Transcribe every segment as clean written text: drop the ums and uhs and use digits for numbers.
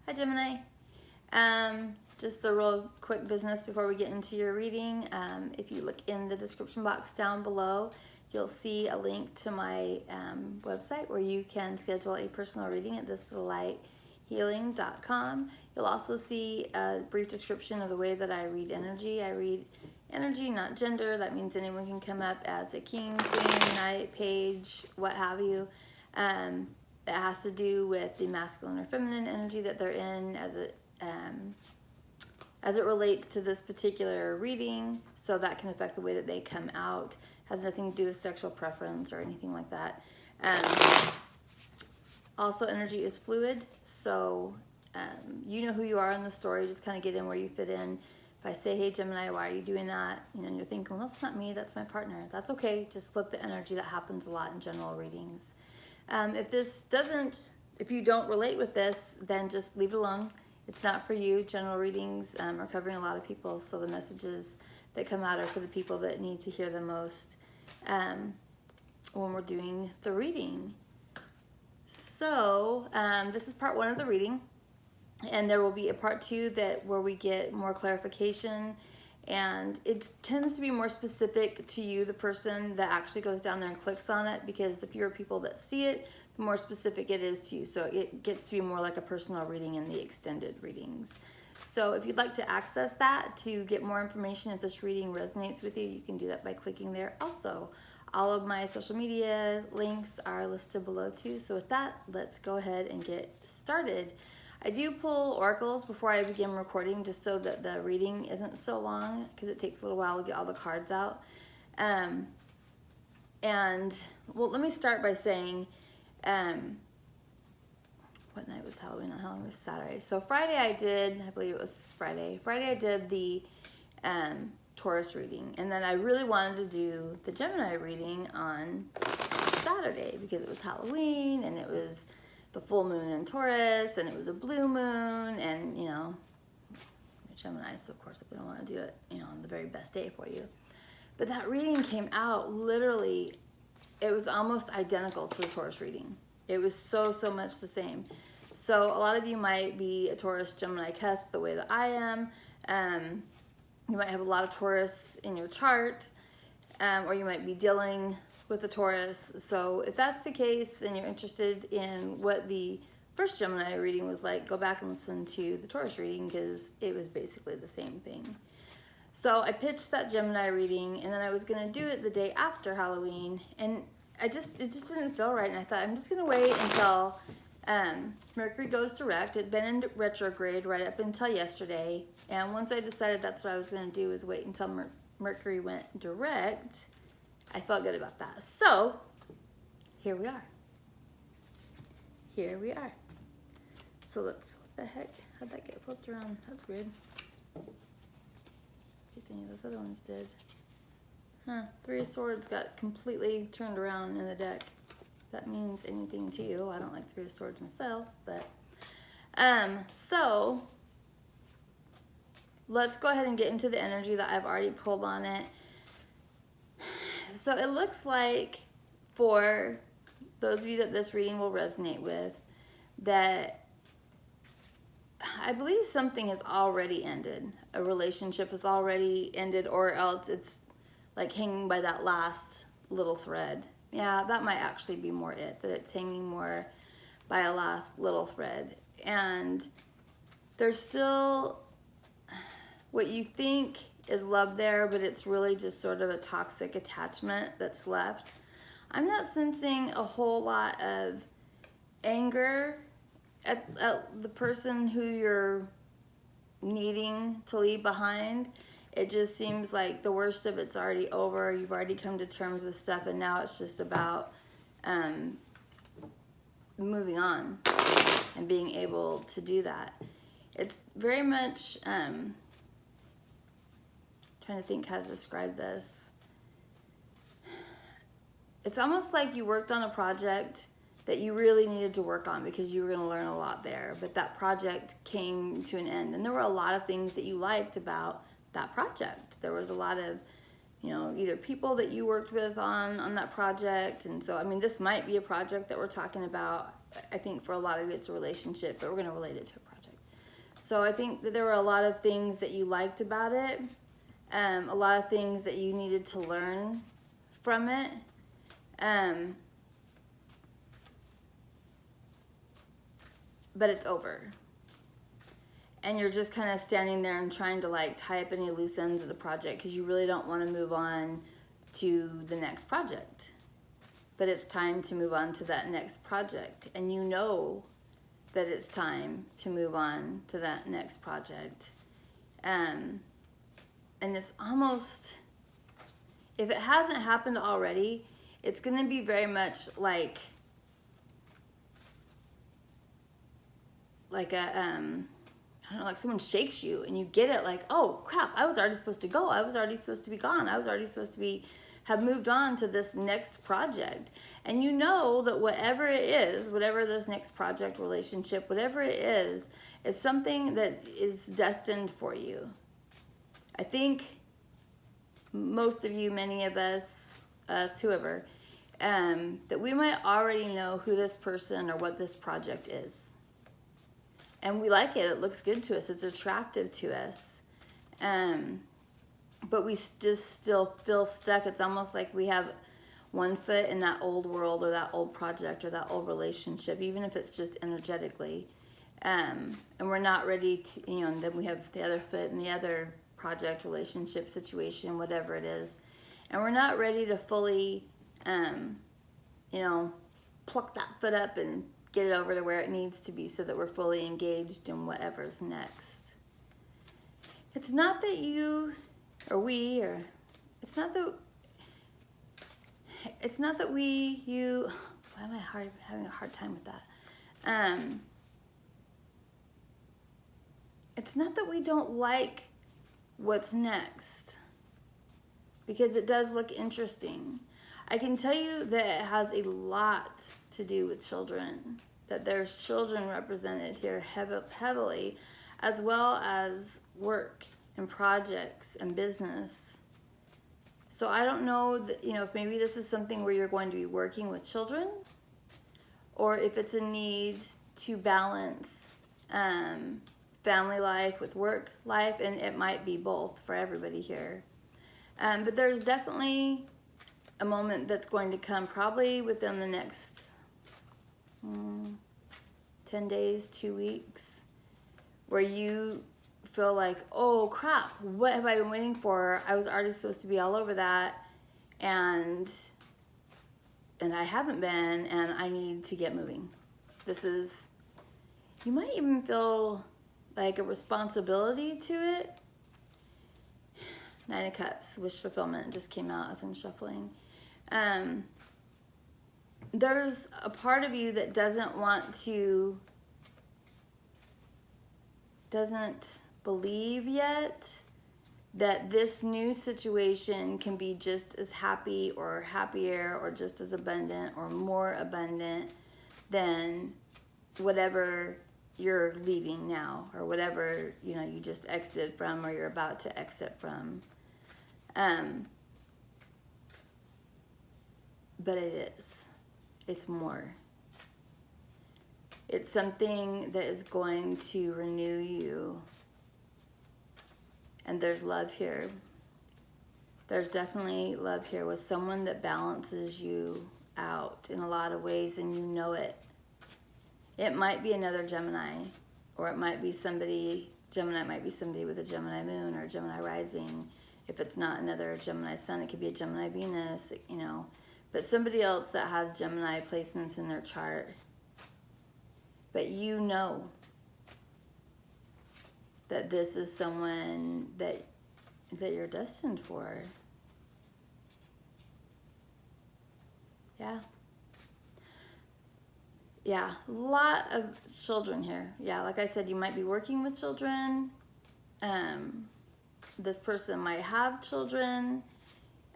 Hi Gemini. Just a real quick business before we get into your reading. If you look in the description box down below, you'll see a link to my website where you can schedule a personal reading at thislittlelighealing.com. You'll also see a brief description of the way that I read energy. I read energy, not gender. That means anyone can come up as a king, queen, knight, page, what have you. That has to do with the masculine or feminine energy that they're in as it relates to this particular reading. So that can affect the way that they come out. Has nothing to do with sexual preference or anything like that. Also, energy is fluid, so you know who you are in the story. Just kind of get in where you fit in. If I say, hey Gemini, why are you doing that? And you're thinking, well, that's not me, that's my partner. That's okay, just flip the energy. That happens a lot in general readings. If you don't relate with this, then just leave it alone. It's not for you. General readings are covering a lot of people, so the messages that come out are for the people that need to hear the most when we're doing the reading. So this is part 1 of the reading, and there will be a part 2 where we get more clarification, and it tends to be more specific to you, the person that actually goes down there and clicks on it, because the fewer people that see it, the more specific it is to you. So it gets to be more like a personal reading in the extended readings. So if you'd like to access that to get more information, if this reading resonates with you, you can do that by clicking there. Also, all of my social media links are listed below too. So with that, let's go ahead and get started. I do pull oracles before I begin recording, just so that the reading isn't so long, because it takes a little while to get all the cards out. Well, let me start by saying, what night was Halloween? Not Halloween, it was Saturday. So Friday I believe it was Friday I did the Taurus reading, and then I really wanted to do the Gemini reading on Saturday because it was Halloween and it was the full moon in Taurus and it was a blue moon, and you know, you're Gemini, so of course we don't want to do it, you know, on the very best day for you. But that reading came out literally, it was almost identical to the Taurus reading. It was so much the same. So a lot of you might be a Taurus Gemini cusp the way that I am. You might have a lot of Taurus in your chart, or you might be dealing with the Taurus. So if that's the case and you're interested in what the first Gemini reading was like, go back and listen to the Taurus reading, because it was basically the same thing. So I pitched that Gemini reading, and then I was going to do it the day after Halloween, and it just didn't feel right, and I thought I'm just going to wait until Mercury goes direct. It'd been in retrograde right up until yesterday, and once I decided that's what I was going to do, is wait until Mercury went direct, I felt good about that. So here we are. Here we are. So what the heck? How'd that get flipped around? That's weird. If any of those other ones did. Huh, 3 of Swords got completely turned around in the deck. If that means anything to you. I don't like 3 of Swords myself, but so let's go ahead and get into the energy that I've already pulled on it. So it looks like, for those of you that this reading will resonate with, that I believe something has already ended. A relationship has already ended, or else it's like hanging by that last little thread. Yeah, that might actually be more it, that it's hanging more by a last little thread. And there's still what you think is love there, but it's really just sort of a toxic attachment that's left. I'm not sensing a whole lot of anger at the person who you're needing to leave behind. It just seems like the worst of it's already over. You've already come to terms with stuff, and now it's just about moving on and being able to do that. It's very much trying to think how to describe this. It's almost like you worked on a project that you really needed to work on because you were going to learn a lot there, but that project came to an end, and there were a lot of things that you liked about that project. There was a lot of, you know, either people that you worked with on that project, and so I mean, this might be a project that we're talking about. I think for a lot of you it's a relationship, but we're going to relate it to a project. So I think that there were a lot of things that you liked about it, a lot of things that you needed to learn from it. But it's over. And you're just kind of standing there and trying to like tie up any loose ends of the project because you really don't want to move on to the next project. But it's time to move on to that next project. And you know that it's time to move on to that next project. And it's almost, if it hasn't happened already, it's going to be very much like a, I don't know, like someone shakes you and you get it like, oh crap, I was already supposed to go. I was already supposed to be gone. I was already supposed to have moved on to this next project. And you know that whatever it is, whatever this next project, relationship, whatever it is something that is destined for you. I think most of you, many of us, whoever, that we might already know who this person or what this project is. And we like it. It looks good to us. It's attractive to us. But we just still feel stuck. It's almost like we have one foot in that old world or that old project or that old relationship, even if it's just energetically. And we're not ready to, and then we have the other foot in the other project, relationship, situation, whatever it is. And we're not ready to fully, pluck that foot up and get it over to where it needs to be so that we're fully engaged in whatever's next. It's not that you or we or it's not that why am I having a hard time with that? It's not that we don't like what's next, because it does look interesting. I can tell you that it has a lot to do with children, that there's children represented here heavily, as well as work and projects and business. So I don't know that, if maybe this is something where you're going to be working with children, or if it's a need to balance family life with work life, and it might be both for everybody here. But there's definitely a moment that's going to come probably within the next 10 days, 2 weeks, where you feel like, oh crap, what have I been waiting for? I was already supposed to be all over that, and I haven't been, and I need to get moving. You might even feel like a responsibility to it. 9 of Cups, wish fulfillment just came out as I'm shuffling. There's a part of you that doesn't believe yet that this new situation can be just as happy or happier or just as abundant or more abundant than whatever you're leaving now, or whatever you just exited from or you're about to exit from. But it's more. It's something that is going to renew you. And there's love here. There's definitely love here with someone that balances you out in a lot of ways, and you know it. It might be another Gemini, or it might be Gemini might be somebody with a Gemini moon or a Gemini rising. If it's not another Gemini sun, it could be a Gemini Venus, but somebody else that has Gemini placements in their chart. But you know that this is someone that you're destined for. Yeah, a lot of children here. Yeah, like I said, you might be working with children. This person might have children.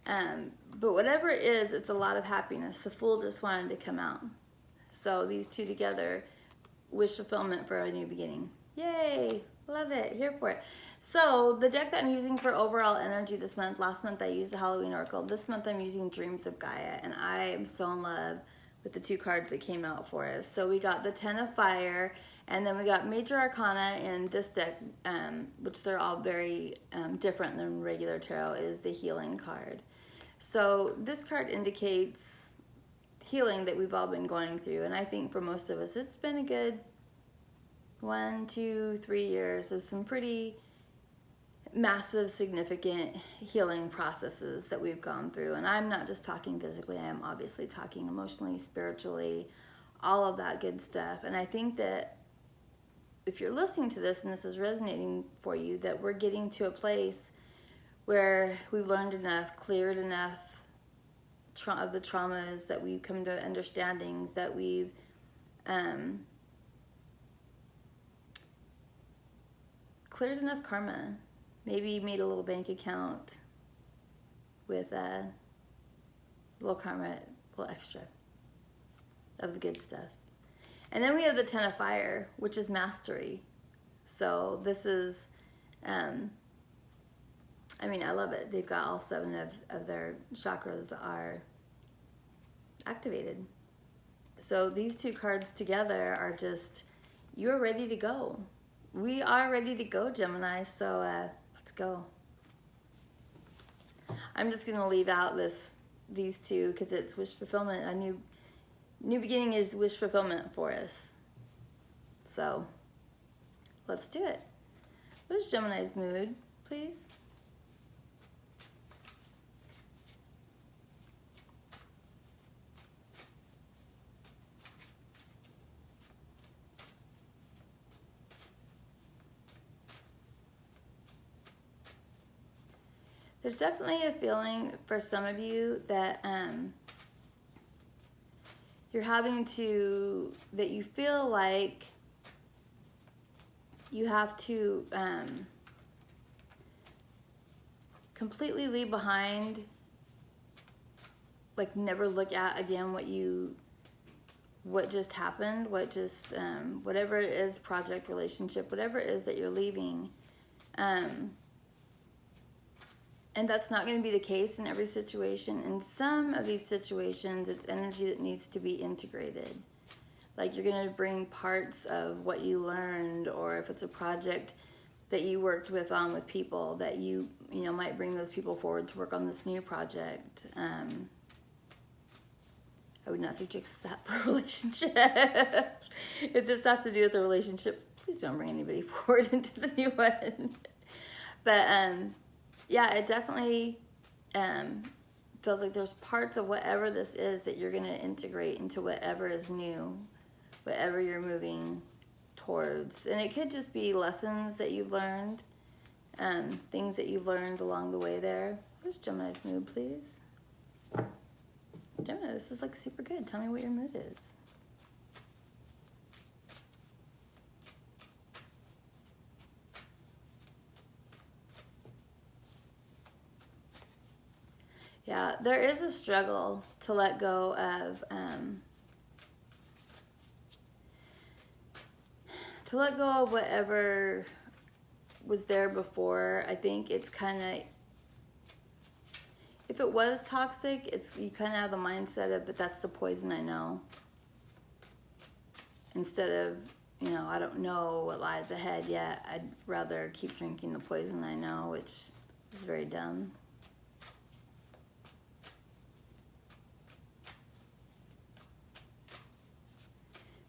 But whatever it is, it's a lot of happiness. The Fool just wanted to come out. So these two together, wish fulfillment for a new beginning. Yay, love it, here for it. So the deck that I'm using for overall energy this month, last month I used the Halloween Oracle. This month I'm using Dreams of Gaia, and I am so in love with the two cards that came out for us. So we got the 10 of Fire And then we got Major Arcana in this deck, which they're all very different than regular tarot, is the Healing card. So this card indicates healing that we've all been going through. And I think for most of us, it's been a good 1, 2, 3 years of some pretty massive, significant healing processes that we've gone through. And I'm not just talking physically, I am obviously talking emotionally, spiritually, all of that good stuff. And I think that if you're listening to this and this is resonating for you, that we're getting to a place where we've learned enough, cleared enough of the traumas, that we've come to understandings, that we've cleared enough karma. Maybe made a little bank account with a little karma, a little extra of the good stuff. And then we have the Ten of Fire, which is mastery. So this is, I mean, I love it. They've got all 7 of their chakras are activated. So these 2 cards together are just, you're ready to go. We are ready to go, Gemini, so let's go. I'm just going to leave out these 2 because it's wish fulfillment. A new beginning is wish fulfillment for us. So let's do it. What is Gemini's mood, please? There's definitely a feeling for some of you that you're having to, that you feel like you have to completely leave behind, like never look at again what just happened, whatever it is, project, relationship, whatever it is that you're leaving. And that's not going to be the case in every situation. In some of these situations, it's energy that needs to be integrated. Like you're going to bring parts of what you learned, or if it's a project that you worked with people, that you might bring those people forward to work on this new project. I would not suggest that for a relationship. If this has to do with a relationship, please don't bring anybody forward into the new one. But yeah, it definitely feels like there's parts of whatever this is that you're going to integrate into whatever is new, whatever you're moving towards. And it could just be lessons that you've learned, things that you've learned along the way there. What's Gemini's mood, please? Gemini, this is like super good. Tell me what your mood is. Yeah, there is a struggle to let go of whatever was there before. I think it's kind of, if it was toxic, you kind of have the mindset of, but that's the poison I know. Instead of, I don't know what lies ahead yet. I'd rather keep drinking the poison I know, which is very dumb.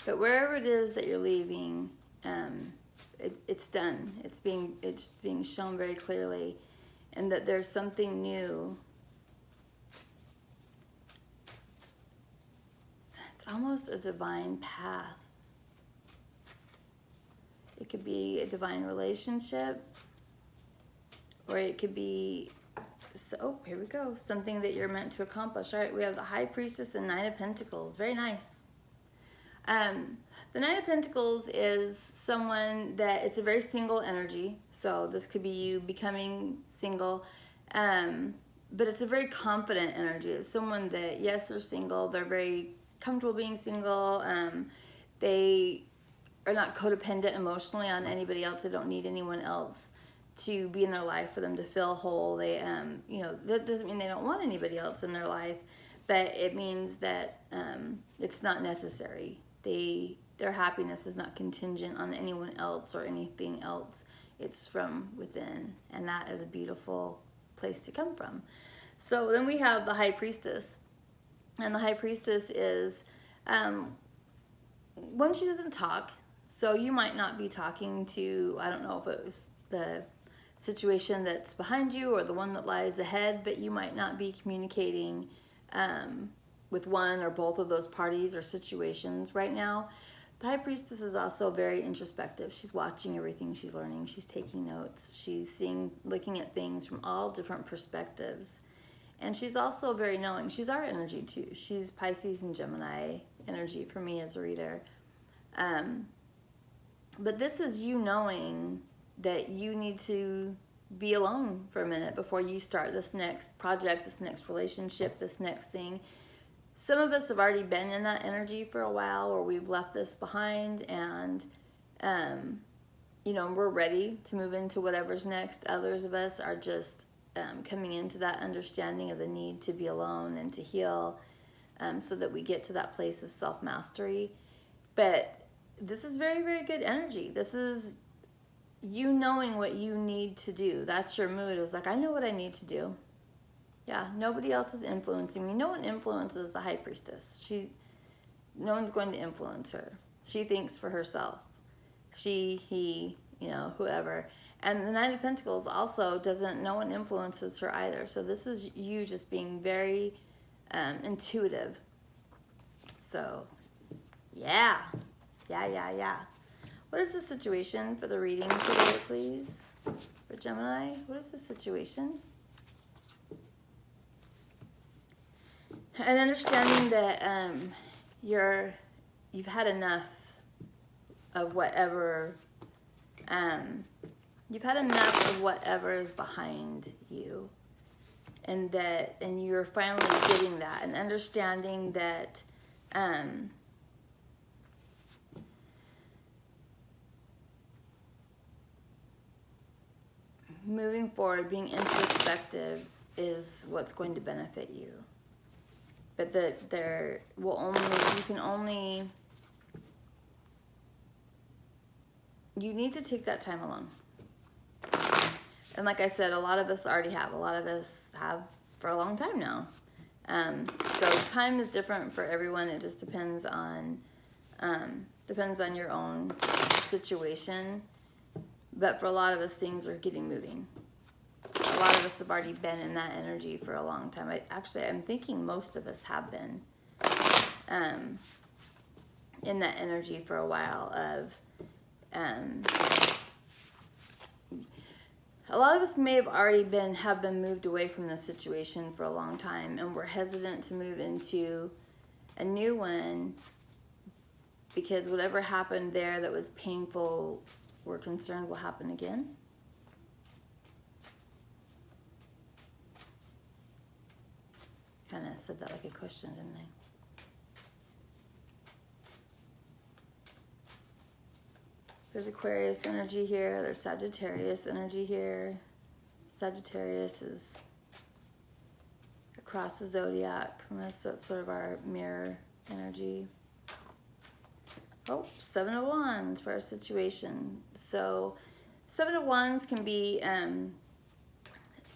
But wherever it is that you're leaving, it's done. It's being shown very clearly, and that there's something new. It's almost a divine path. It could be a divine relationship, or it could be, oh, here we go, something that you're meant to accomplish. All right, we have the High Priestess and 9 of Pentacles. Very nice. The 9 of Pentacles is someone that, it's a very single energy. So this could be you becoming single. But it's a very confident energy. It's someone that, yes, they're single. They're very comfortable being single. They are not codependent emotionally on anybody else. They don't need anyone else to be in their life for them to feel whole. They, that doesn't mean they don't want anybody else in their life, but it means that it's not necessary. They their happiness is not contingent on anyone else or anything else. It's from within, and that is a beautiful place to come from. So then we have the High Priestess, and the High Priestess is when she doesn't talk. So you might not be talking to, I don't know if it was the situation that's behind you or the one that lies ahead, but you might not be communicating with one or both of those parties or situations right now. The High Priestess is also very introspective. She's watching everything, she's learning, she's taking notes, she's looking at things from all different perspectives. And she's also very knowing. She's our energy too. She's Pisces and Gemini energy for me as a reader. But this is you knowing that you need to be alone for a minute before you start this next project, this next relationship, this next thing. Some of us have already been in that energy for a while, or we've left this behind, and we're ready to move into whatever's next. Others of us are just coming into that understanding of the need to be alone and to heal, so that we get to that place of self-mastery. But this is very, very good energy. This is you knowing what you need to do. That's your mood. It's like, I know what I need to do. Yeah, nobody else is influencing me. No one influences the High Priestess. No one's going to influence her. She thinks for herself. She, he, whoever. And the Nine of Pentacles also no one influences her either. So this is you just being very intuitive. So, yeah. Yeah. What is the situation for the reading today, please? For Gemini, what is the situation? And understanding that you've had enough of whatever is behind you, and you're finally getting that, and understanding that moving forward, being introspective is what's going to benefit you. But that you need to take that time alone. And like I said, a lot of us already have. A lot of us have for a long time now. So time is different for everyone. It just depends on your own situation. But for a lot of us, things are getting moving. A lot of us have already been in that energy for a long time. I'm thinking most of us have been in that energy for a while a lot of us may have already been moved away from this situation for a long time, and we're hesitant to move into a new one because whatever happened there that was painful, we're concerned will happen again. Kind of said that like a question, didn't I? There's Aquarius energy here. There's Sagittarius energy here. Sagittarius is across the zodiac. That's sort of our mirror energy. Oh, Seven of Wands for our situation. So Seven of Wands can be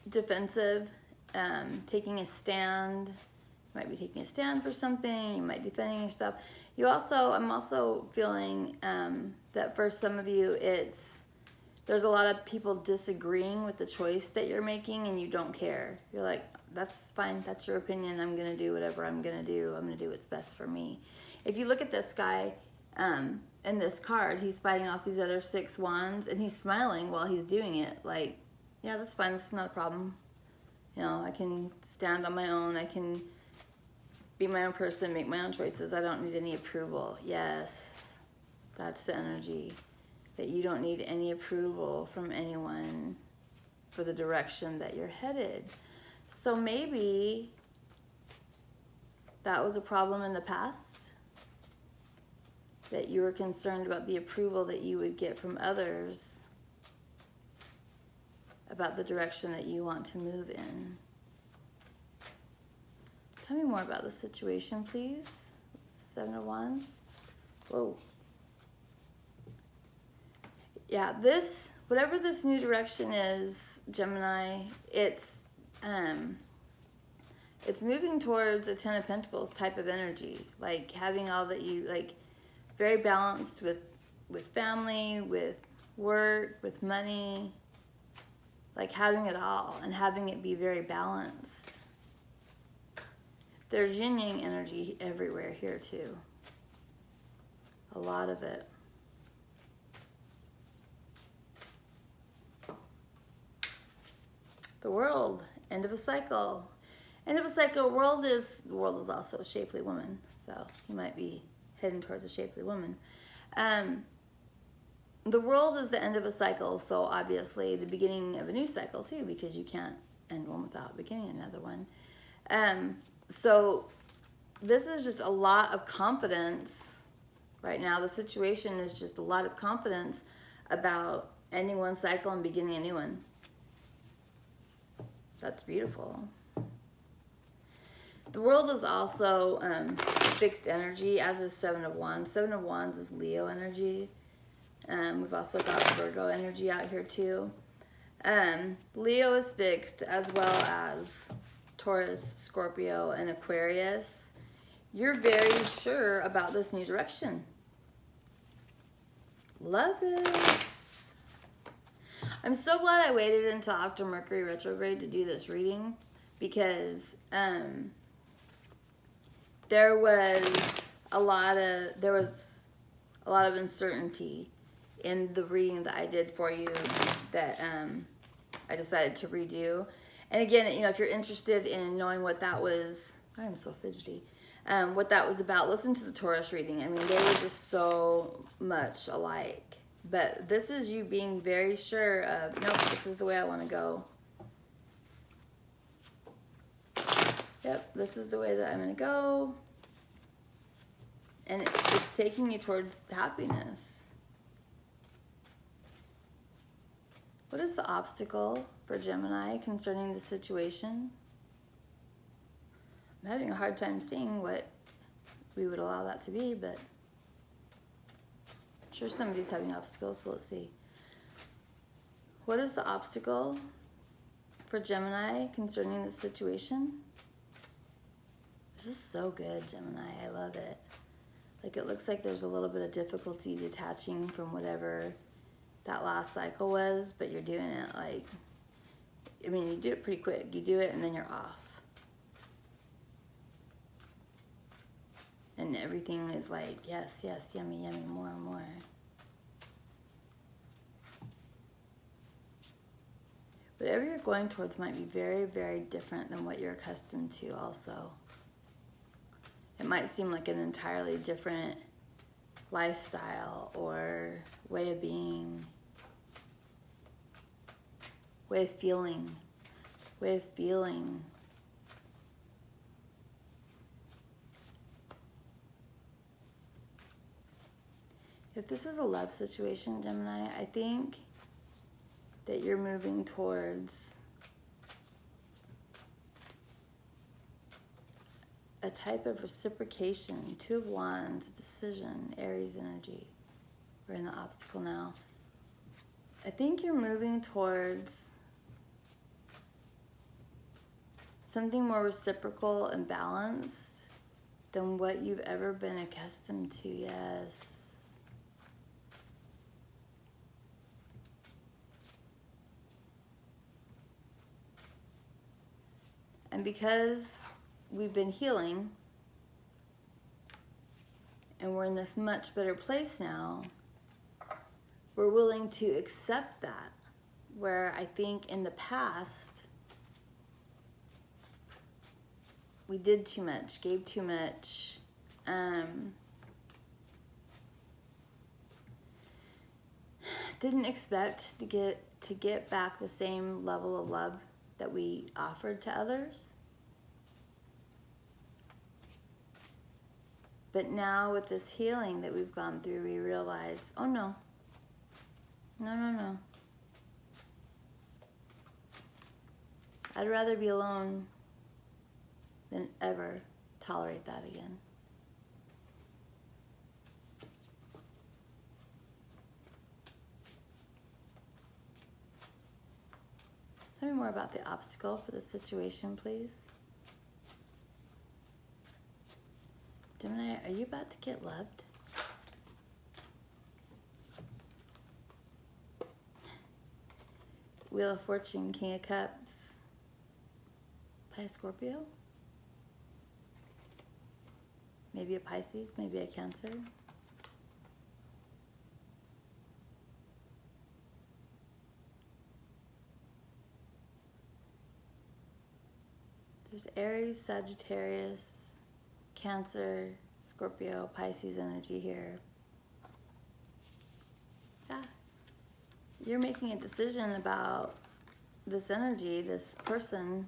defensive, taking a stand. You might be taking a stand for something. You might be defending yourself. I'm also feeling that for some of you, there's a lot of people disagreeing with the choice that you're making, and you don't care. You're like, that's fine. That's your opinion. I'm going to do whatever I'm going to do. I'm going to do what's best for me. If you look at this guy in this card, he's fighting off these other 6 wands, and he's smiling while he's doing it. Like, yeah, that's fine. That's not a problem. I can stand on my own. I can be my own person, make my own choices. I don't need any approval. Yes, that's the energy. That you don't need any approval from anyone for the direction that you're headed. So maybe that was a problem in the past, that you were concerned about the approval that you would get from others about the direction that you want to move in. Tell me more about the situation, please. 7 of Wands. Whoa. yeah, whatever this new direction is, Gemini, it's moving towards a Ten of Pentacles type of energy, like having all that you like, very balanced with family, with work, with money, like having it all and having it be very balanced. There's yin yang energy everywhere here too. A lot of it. The World, end of a cycle. End of a cycle. The world is also a shapely woman, so you might be heading towards a shapely woman. The World is the end of a cycle, so obviously the beginning of a new cycle too, because you can't end one without beginning another one. So this is just a lot of confidence right now. The situation is just a lot of confidence about ending one cycle and beginning a new one. That's beautiful. The World is also fixed energy, as is Seven of Wands. Seven of Wands is Leo energy. We've also got Virgo energy out here too. Leo is fixed, as well as Taurus, Scorpio, and Aquarius. You're very sure about this new direction. Love it. I'm so glad I waited until after Mercury retrograde to do this reading, because there was a lot of uncertainty in the reading that I did for you that I decided to redo. And again, you know, if you're interested in knowing what that was, sorry, I'm so fidgety. What that was about, listen to the Taurus reading. I mean, they were just so much alike. But this is you being very sure of, nope, this is the way I want to go. Yep, this is the way that I'm going to go. And it's taking you towards happiness. What is the obstacle for Gemini concerning the situation? I'm having a hard time seeing what we would allow that to be, but I'm sure somebody's having obstacles, so let's see. What is the obstacle for Gemini concerning the situation? This is so good, Gemini. I love it. Like, it looks like there's a little bit of difficulty detaching from whatever that last cycle was, but you're doing it like, I mean, you do it pretty quick. You do it and then you're off. And everything is like, yes, yes, yummy, yummy, more and more. Whatever you're going towards might be very, very different than what you're accustomed to also. It might seem like an entirely different lifestyle or way of being, way of feeling. If this is a love situation, Gemini, I think that you're moving towards a type of reciprocation. Two of Wands, decision, Aries energy. We're in the obstacle now. I think you're moving towards something more reciprocal and balanced than what you've ever been accustomed to, yes. And because we've been healing and we're in this much better place now, we're willing to accept that. Where I think in the past, we did too much, gave too much, didn't expect to get back the same level of love that we offered to others. But now with this healing that we've gone through, we realize, oh no, no. I'd rather be alone than ever tolerate that again. Tell me more about the obstacle for the situation, please. Gemini, are you about to get loved? Wheel of Fortune, King of Cups, by a Scorpio? Maybe a Pisces, maybe a Cancer. There's Aries, Sagittarius, Cancer, Scorpio, Pisces energy here. Yeah. You're making a decision about this energy, this person,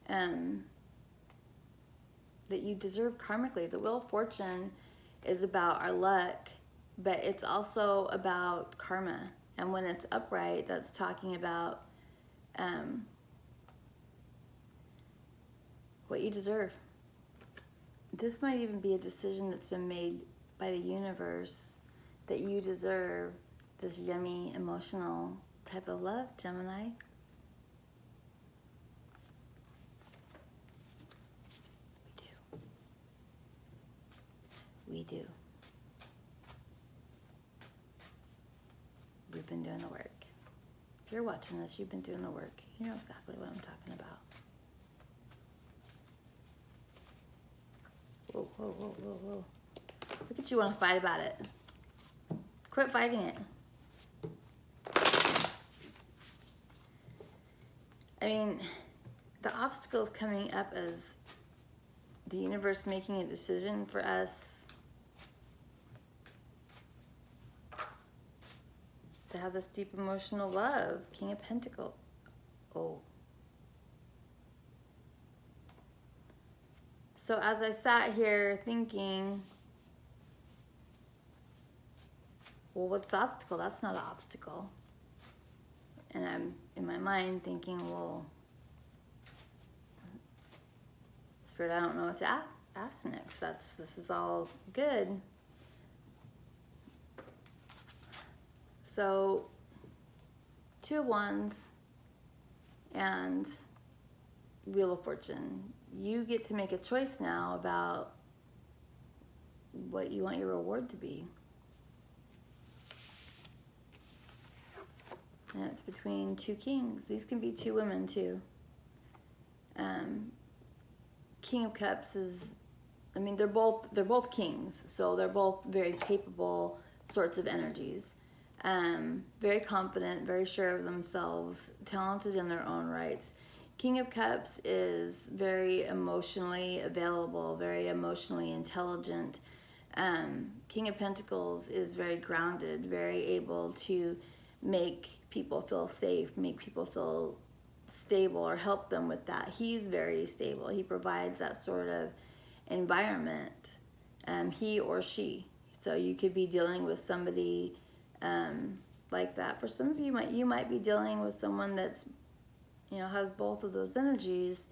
that you deserve karmically. The Wheel of Fortune is about our luck, but it's also about karma. And when it's upright, that's talking about what you deserve. This might even be a decision that's been made by the universe that you deserve this yummy, emotional type of love, Gemini. We do. We've been doing the work. If you're watching this, you've been doing the work. You know exactly what I'm talking about. Whoa, whoa, whoa, whoa, whoa. Look at you want to fight about it. Quit fighting it. I mean, the obstacle's coming up as the universe making a decision for us to have this deep emotional love. King of Pentacles. Oh. So as I sat here thinking, well, what's the obstacle? That's not an obstacle. And I'm in my mind thinking, well, Spirit, I don't know what to ask next. This is all good. So, 2 of Wands and Wheel of Fortune. You get to make a choice now about what you want your reward to be. And it's between 2 kings. These can be 2 women too. King of Cups is, I mean, they're both kings, so they're both very capable sorts of energies. Very confident, very sure of themselves, talented in their own rights. King of Cups is very emotionally available, very emotionally intelligent. King of Pentacles is very grounded, very able to make people feel safe, make people feel stable, or help them with that. He's very stable. He provides that sort of environment, he or she. So you could be dealing with somebody like that. For some of you, you might be dealing with someone that's, has both of those energies.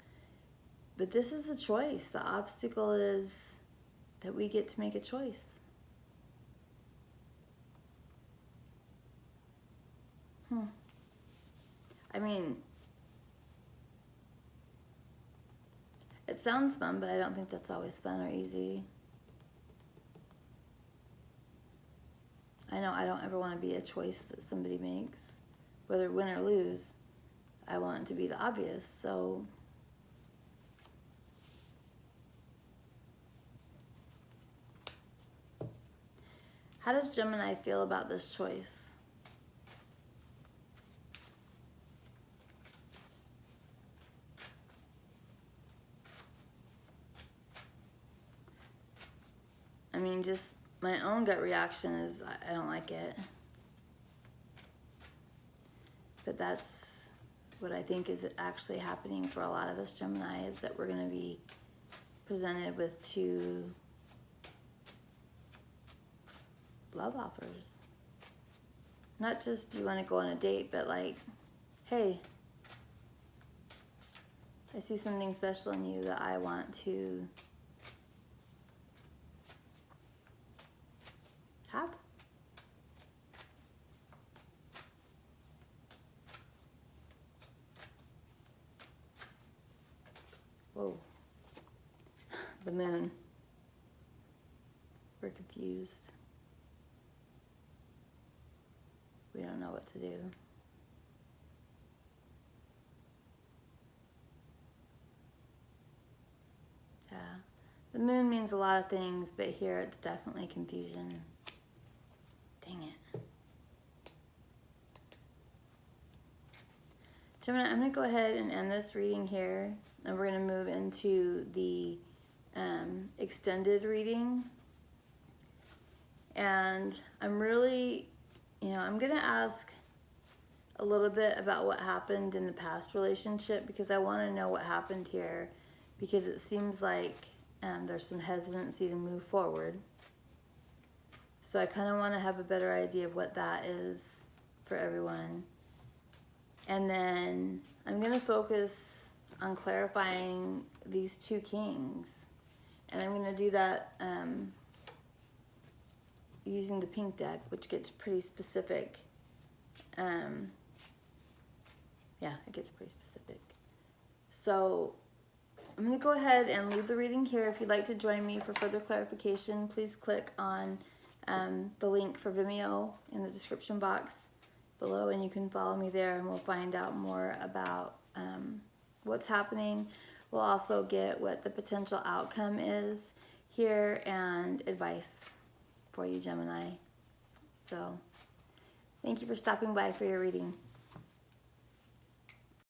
But this is a choice. The obstacle is that we get to make a choice. I mean, it sounds fun, but I don't think that's always fun or easy. I know I don't ever want to be a choice that somebody makes, whether win or lose. I want it to be the obvious, so how does Gemini feel about this choice? I mean, just my own gut reaction is I don't like it. But that's what I think is actually happening for a lot of us Gemini, is that we're going to be presented with 2 love offers. Not just do you want to go on a date, but like, hey, I see something special in you that I want to have. the moon. We're confused. We don't know what to do. Yeah. The moon means a lot of things, but here it's definitely confusion. Dang it. Gemini, I'm going to go ahead and end this reading here, and we're going to move into the extended reading. And I'm really, I'm going to ask a little bit about what happened in the past relationship, because I want to know what happened here, because it seems like there's some hesitancy to move forward. So I kind of want to have a better idea of what that is for everyone. And then I'm going to focus on clarifying these two kings. And I'm going to do that using the pink deck, which gets pretty specific. Yeah, it gets pretty specific. So I'm going to go ahead and leave the reading here. If you'd like to join me for further clarification, please click on the link for Vimeo in the description box below, and you can follow me there, and we'll find out more about what's happening. We'll also get what the potential outcome is here and advice for you, Gemini. So thank you for stopping by for your reading.